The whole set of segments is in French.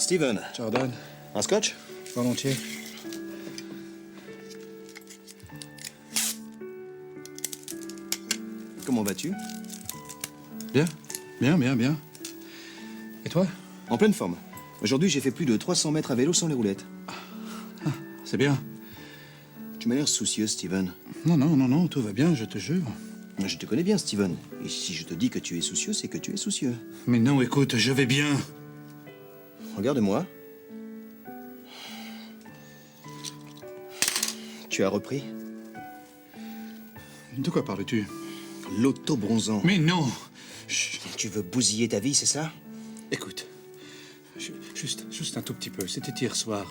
Steven, Jordan, un scotch? volontiers. Comment vas-tu? Bien, bien. Et toi? En pleine forme. Aujourd'hui, j'ai fait plus de 300 mètres à vélo sans les roulettes. C'est bien. Tu m'as l'air soucieux, Steven. Non, tout va bien, je te jure. Je te connais bien, Steven. Et si je te dis que tu es soucieux, c'est que tu es soucieux. Mais non, écoute, je vais bien. Regarde-moi. Tu as repris? De quoi parles-tu? L'auto-bronzant. Mais non! Tu veux bousiller ta vie, c'est ça? Écoute, juste un tout petit peu. C'était hier soir.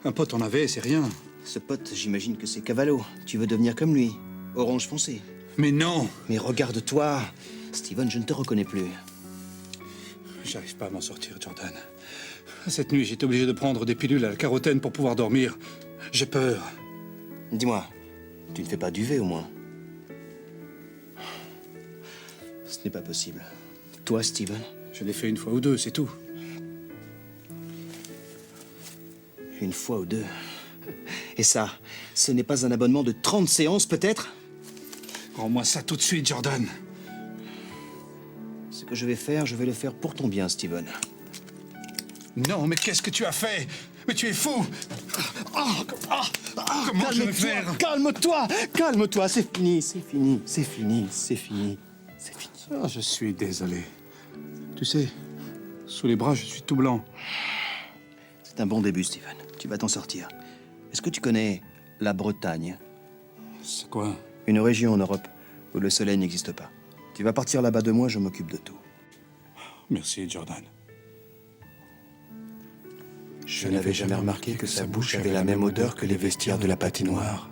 Un pote en avait, c'est rien. Ce pote, j'imagine que c'est Cavallo. Tu veux devenir comme lui. Orange foncé. Mais non! Mais regarde-toi. Steven, je ne te reconnais plus. J'arrive pas à m'en sortir, Jordan. Cette nuit, j'étais obligé de prendre des pilules à la carotène pour pouvoir dormir. J'ai peur. Dis-moi, tu ne fais pas d'UV au moins? Ce n'est pas possible. Toi, Steven? Je l'ai fait une fois ou deux, c'est tout. Une fois ou deux. Et ça, ce n'est pas un abonnement de 30 séances, peut-être? Rends-moi ça tout de suite, Jordan. Ce que je vais faire, je vais le faire pour ton bien, Steven. Non, mais qu'est-ce que tu as fait? Mais tu es fou! Comment je vais faire? Calme-toi, c'est fini. Ah, je suis désolé. Tu sais, sous les bras, je suis tout blanc. C'est un bon début, Steven. Tu vas t'en sortir. Est-ce que tu connais la Bretagne? C'est quoi? Une région en Europe où le soleil n'existe pas. Tu vas partir là-bas de moi, je m'occupe de tout. Merci, Jordan. Je n'avais jamais remarqué que sa bouche avait la même odeur que les vestiaires de la patinoire.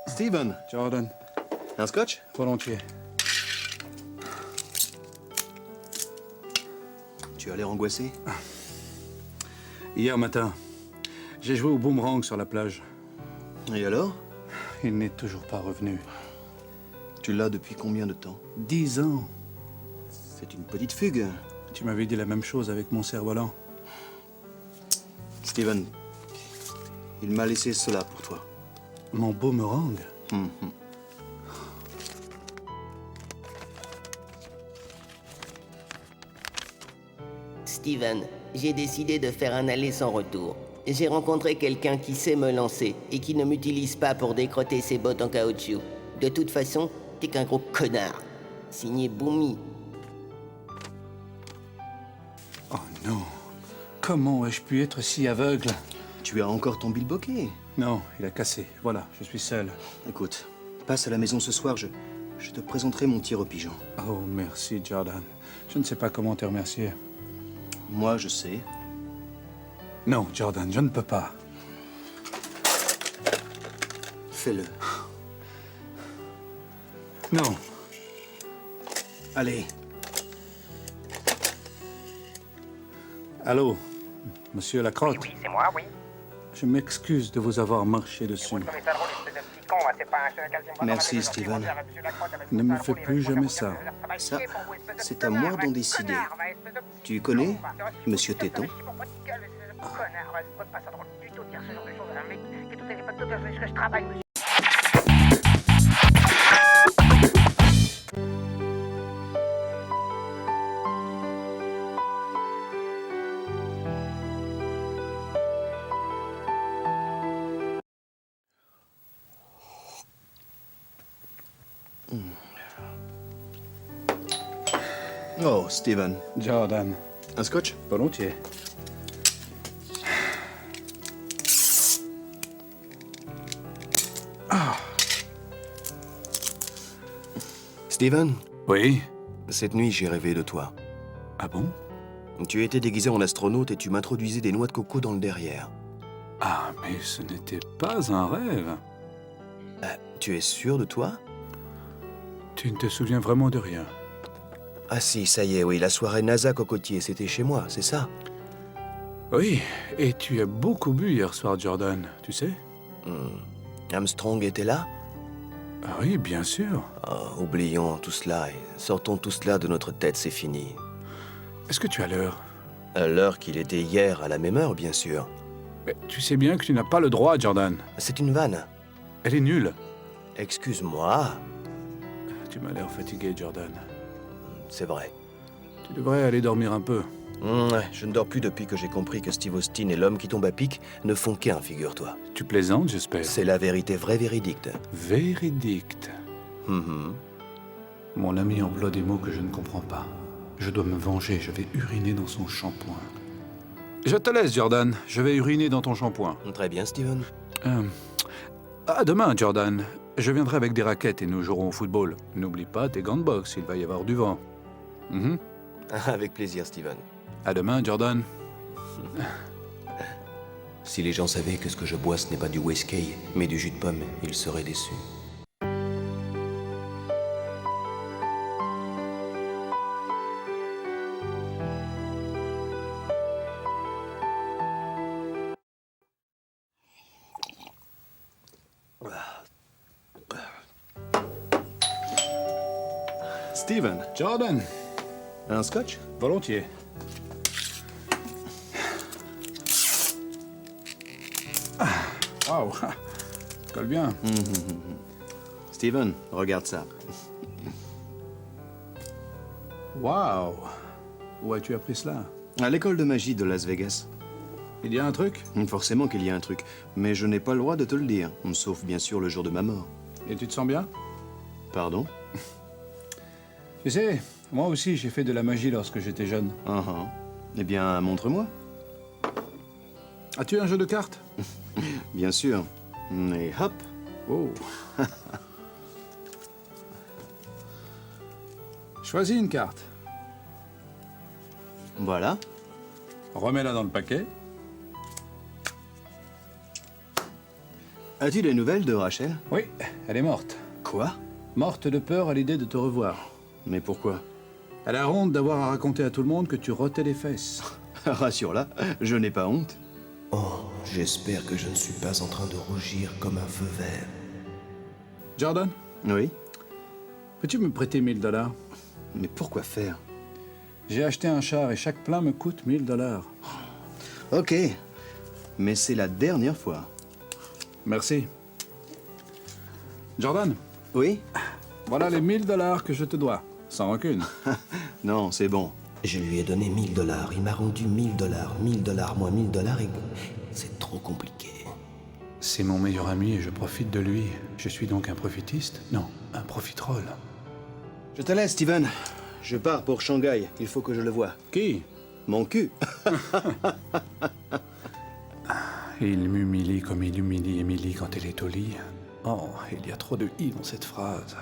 Steven, Jordan, un scotch? volontiers. Tu as l'air angoissé? Hier matin, j'ai joué au boomerang sur la plage. Et alors? Il n'est toujours pas revenu. Tu l'as depuis combien de temps? 10 ans. C'est une petite fugue. Tu m'avais dit la même chose avec mon cerf-volant. Steven, il m'a laissé cela pour toi. Mon boomerang? Steven, j'ai décidé de faire un aller sans retour. J'ai rencontré quelqu'un qui sait me lancer et qui ne m'utilise pas pour décrotter ses bottes en caoutchouc. De toute façon, t'es qu'un gros connard. Signé Boomy. Oh non. Comment ai-je pu être si aveugle? Tu as encore ton bilboquet. Non, il a cassé. Voilà, je suis seul. Écoute, passe à la maison ce soir, je te présenterai mon tir au pigeon. Oh, merci, Jordan. Je ne sais pas comment te remercier. Moi, je sais. Non, Jordan, je ne peux pas. Fais-le. Non. Allez. Allô, monsieur Lacrotte. Oui, c'est moi, oui. Je m'excuse de vous avoir marché dessus. Comme les salauds, espèce de petit con, là, c'est pas un seul quasiment dans Merci, la maison, Steven. monsieur Lacrotte, avec Ne tout me ça, fais roule, plus il va jamais vous ça. dire, ça va Ça, chier pour vous, espèce de c'est petit à moi connard, d'en va, décider. connard, va, espèce de petit Tu con, connais va. Monsieur Ça va Téton? chier pour votre gueule, espèce de connard, va, c'est pas ça drôle du tout de dire ce genre de choses à un mec qui est tout à fait pas tout à fait ce que je travaille, monsieur. Oh, Steven. Jordan, Un scotch? volontiers. Steven, Oui? cette nuit, j'ai rêvé de toi. Ah bon? Tu étais déguisé en astronaute et tu m'introduisais des noix de coco dans le derrière. Ah, mais ce n'était pas un rêve. Tu es sûr de toi? Tu ne te souviens vraiment de rien. Ah si, ça y est, oui, la soirée NASA Cocotier, c'était chez moi, c'est ça? Oui, et tu as beaucoup bu hier soir, Jordan, tu sais? Armstrong était là? Ah oui, bien sûr. Oh, oublions tout cela et sortons tout cela de notre tête, c'est fini. Est-ce que tu as l'heure? À l'heure qu'il était hier, à la même heure, bien sûr. Mais tu sais bien que tu n'as pas le droit, Jordan. C'est une vanne. Elle est nulle. Excuse-moi. Tu m'as l'air fatigué, Jordan. C'est vrai. Tu devrais aller dormir un peu. Je ne dors plus depuis que j'ai compris que Steve Austin et l'homme qui tombe à pic ne font qu'un, figure-toi. Tu plaisantes, j'espère. C'est la vérité vraie véridique. Véridique. Mhm. Mon ami emploie des mots que je ne comprends pas. Je dois me venger, je vais uriner dans son shampoing. Je te laisse, Jordan. Je vais uriner dans ton shampoing. Très bien, Steven. À demain, Jordan. Je viendrai avec des raquettes et nous jouerons au football. N'oublie pas tes gants de boxe, il va y avoir du vent. Mhm. Avec plaisir, Steven. À demain, Jordan. Si les gens savaient que ce que je bois, ce n'est pas du whisky, mais du jus de pomme, ils seraient déçus. Steven, Jordan, un scotch? volontiers. Waouh, colle bien. Steven, regarde ça. Waouh, où as-tu appris cela? À l'école de magie de Las Vegas. Il y a un truc? Forcément qu'il y a un truc, mais je n'ai pas le droit de te le dire, sauf bien sûr le jour de ma mort. Et tu te sens bien? Pardon? Tu sais, moi aussi j'ai fait de la magie lorsque j'étais jeune. Eh bien, montre-moi. As-tu un jeu de cartes? Bien sûr. Et hop. Oh. Choisis une carte. Voilà. Remets-la dans le paquet. As-tu des nouvelles de Rachel? Oui, elle est morte. Quoi? Morte de peur à l'idée de te revoir. Mais pourquoi? Elle a honte d'avoir à raconter à tout le monde que tu rotais les fesses. Rassure-la, je n'ai pas honte. Oh, j'espère que je ne suis pas en train de rougir comme un feu vert. Jordan, Oui? peux-tu me prêter 1000 $? Mais pourquoi faire? J'ai acheté un char et chaque plein me coûte 1000 $. Ok. Mais c'est la dernière fois. Merci. Jordan, Oui? voilà les 1000 $ que je te dois. Sans rancune. Non, c'est bon. Je lui ai donné 1000 $. Il m'a rendu 1000 $. 1000 $ moins 1000 $ et c'est trop compliqué. C'est mon meilleur ami et je profite de lui. Je suis donc un profitiste? Non, un profiterole. Je te laisse, Steven. Je pars pour Shanghai. Il faut que je le voie. Qui? Mon cul. Il m'humilie comme il humilie Émilie quand elle est au lit. Oh, il y a trop de i dans cette phrase.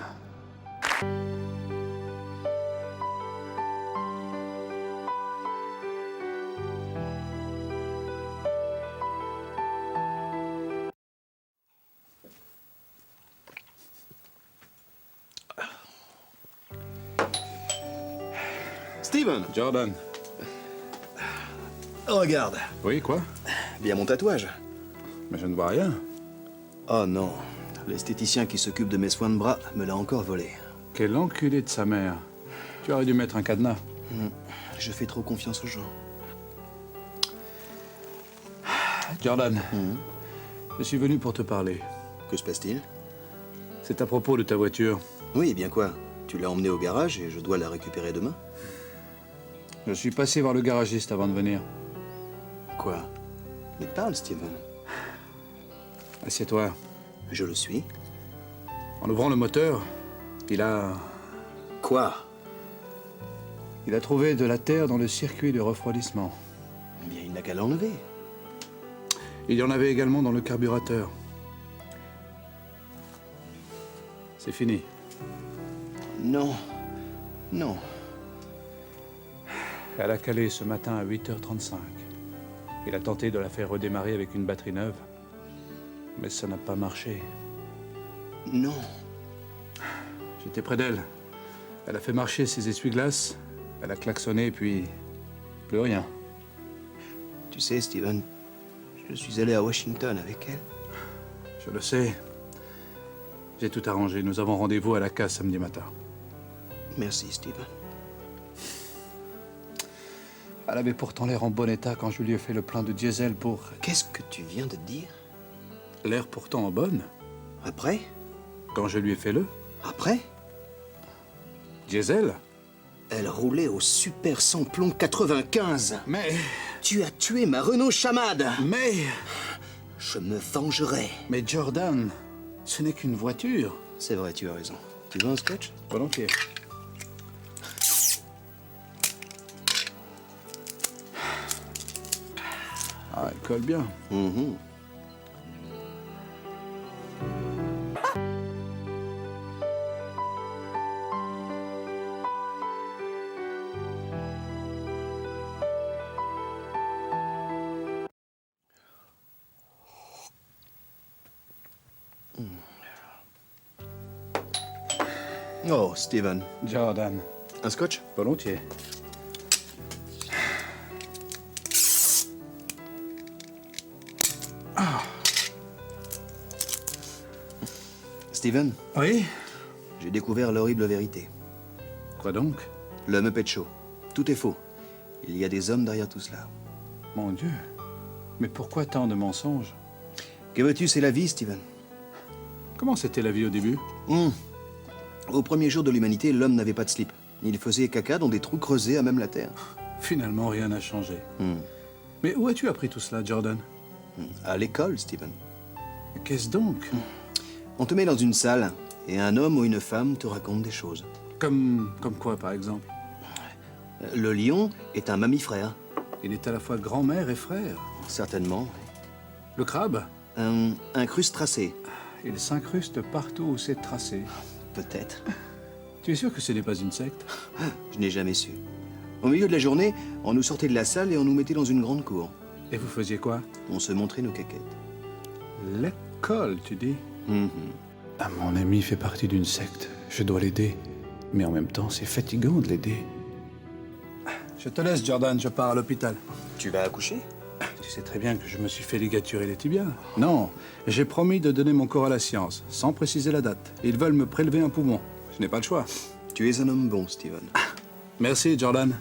Steven, Jordan. regarde. Oui, quoi? Bien mon tatouage. Mais je ne vois rien. Oh non. L'esthéticien qui s'occupe de mes soins de bras me l'a encore volé. Quel enculé de sa mère. Tu aurais dû mettre un cadenas. Je fais trop confiance aux gens. Jordan, je suis venu pour te parler. Que se passe-t-il? C'est à propos de ta voiture. Oui, bien quoi? Tu l'as emmenée au garage et je dois la récupérer demain? Je suis passé voir le garagiste avant de venir. Quoi? Mais parle, Steven. Assieds-toi. Je le suis. En ouvrant le moteur, il a Quoi? trouvé de la terre dans le circuit de refroidissement. Eh bien, il n'a qu'à l'enlever. Il y en avait également dans le carburateur. C'est fini. Non. Non. Elle a calé ce matin à 8h35. Il a tenté de la faire redémarrer avec une batterie neuve. Mais ça n'a pas marché. Non. J'étais près d'elle. Elle a fait marcher ses essuie-glaces. Elle a klaxonné, puis plus rien. Tu sais, Steven, je suis allé à Washington avec elle. Je le sais. J'ai tout arrangé. Nous avons rendez-vous à la case samedi matin. Merci, Steven. Elle avait pourtant l'air en bon état quand je lui ai fait le plein de diesel pour... Qu'est-ce que tu viens de dire? L'air pourtant en bonne. Après? Quand je lui ai fait le Après? diesel. Elle roulait au super sans-plomb 95. Mais... Tu as tué ma Renault Chamade. Mais... Je me vengerai. Mais Jordan, ce n'est qu'une voiture. C'est vrai, tu as raison. Tu veux un scotch? Volontiers. Ah, elle colle bien. Mhm. Oh, Steven. Jordan. Un scotch? Volontiers. Steven, Oui? j'ai découvert l'horrible vérité. Quoi donc? Le Muppet Show. Tout est faux. Il y a des hommes derrière tout cela. Mon Dieu. Mais pourquoi tant de mensonges? Que veux-tu, c'est la vie, Steven. Comment c'était la vie au début? Au premier jour de l'humanité, l'homme n'avait pas de slip. Il faisait caca dans des trous creusés à même la terre. Finalement, rien n'a changé. Mais où as-tu appris tout cela, Jordan? À l'école, Steven. Qu'est-ce donc? On te met dans une salle et un homme ou une femme te raconte des choses. Comme quoi, par exemple? Le lion est un mammifère. Il est à la fois grand-mère et frère. Certainement. Le crabe? Un crustacé. Il s'incruste partout où c'est tracé. Peut-être. Tu es sûr que ce n'est pas une secte? Je n'ai jamais su. Au milieu de la journée, on nous sortait de la salle et on nous mettait dans une grande cour. Et vous faisiez quoi? On se montrait nos caquettes. L'école, tu dis? Mhm. Ah, mon ami fait partie d'une secte. Je dois l'aider. Mais en même temps, c'est fatigant de l'aider. Je te laisse, Jordan. Je pars à l'hôpital. Tu vas accoucher? Tu sais très bien que je me suis fait ligaturer les tibias. Non, j'ai promis de donner mon corps à la science, sans préciser la date. Ils veulent me prélever un poumon. Je n'ai pas le choix. Tu es un homme bon, Steven. Merci, Jordan.